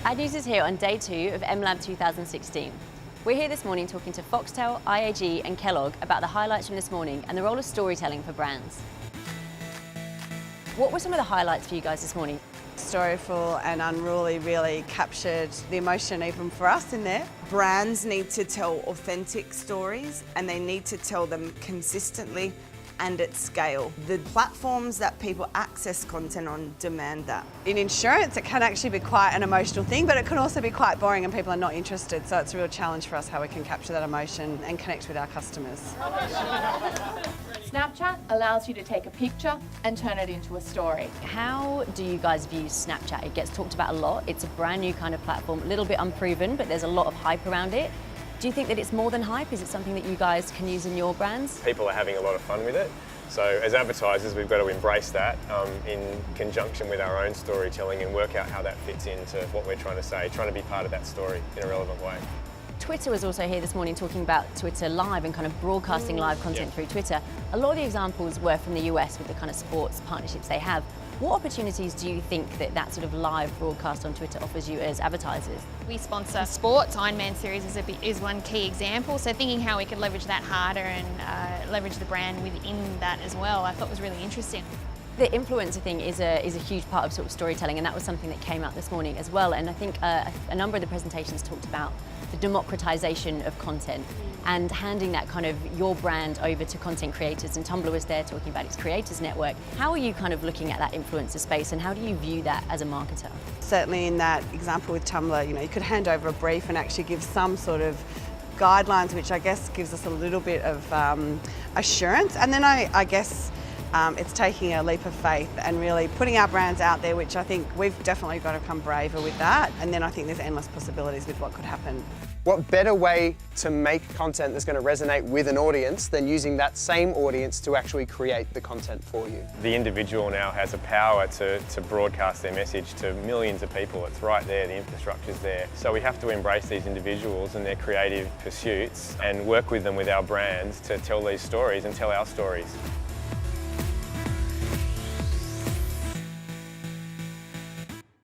AdNews is here on day 2 of mLab 2016. We're here this morning talking to Foxtel, IAG and Kellogg about the highlights from this morning and the role of storytelling for brands. What were some of the highlights for you guys this morning? Storyful and Unruly really captured the emotion even for us in there. Brands need to tell authentic stories and they need to tell them consistently and at scale. The platforms that people access content on demand that. In insurance, it can actually be quite an emotional thing, but it can also be quite boring and people are not interested. So it's a real challenge for us how we can capture that emotion and connect with our customers. Snapchat allows you to take a picture and turn it into a story. How do you guys view Snapchat? It gets talked about a lot. It's a brand new kind of platform, a little bit unproven, but there's a lot of hype around it. Do you think that it's more than hype? Is it something that you guys can use in your brands? People are having a lot of fun with it. So as advertisers, we've got to embrace that in conjunction with our own storytelling and work out how that fits into what we're trying to say, trying to be part of that story in a relevant way. Twitter was also here this morning talking about Twitter Live and kind of broadcasting live content through Twitter. A lot of the examples were from the US with the kind of sports partnerships they have. What opportunities do you think that sort of live broadcast on Twitter offers you as advertisers? We sponsor sports. Ironman series is one key example. So thinking how we could leverage that harder and leverage the brand within that as well, I thought was really interesting. The influencer thing is a huge part of sort of storytelling, and that was something that came out this morning as well. And I think a number of the presentations talked about the democratization of content and handing that kind of your brand over to content creators. And Tumblr was there talking about its creators network. How are you kind of looking at that influencer space, and how do you view that as a marketer? Certainly in that example with Tumblr, you could hand over a brief and actually give some sort of guidelines, which I guess gives us a little bit of assurance. And then I guess it's taking a leap of faith and really putting our brands out there, which I think we've definitely got to become braver with that. And then I think there's endless possibilities with what could happen. What better way to make content that's going to resonate with an audience than using that same audience to actually create the content for you? The individual now has a power to broadcast their message to millions of people. It's right there, the infrastructure's there. So we have to embrace these individuals and their creative pursuits and work with them with our brands to tell these stories and tell our stories.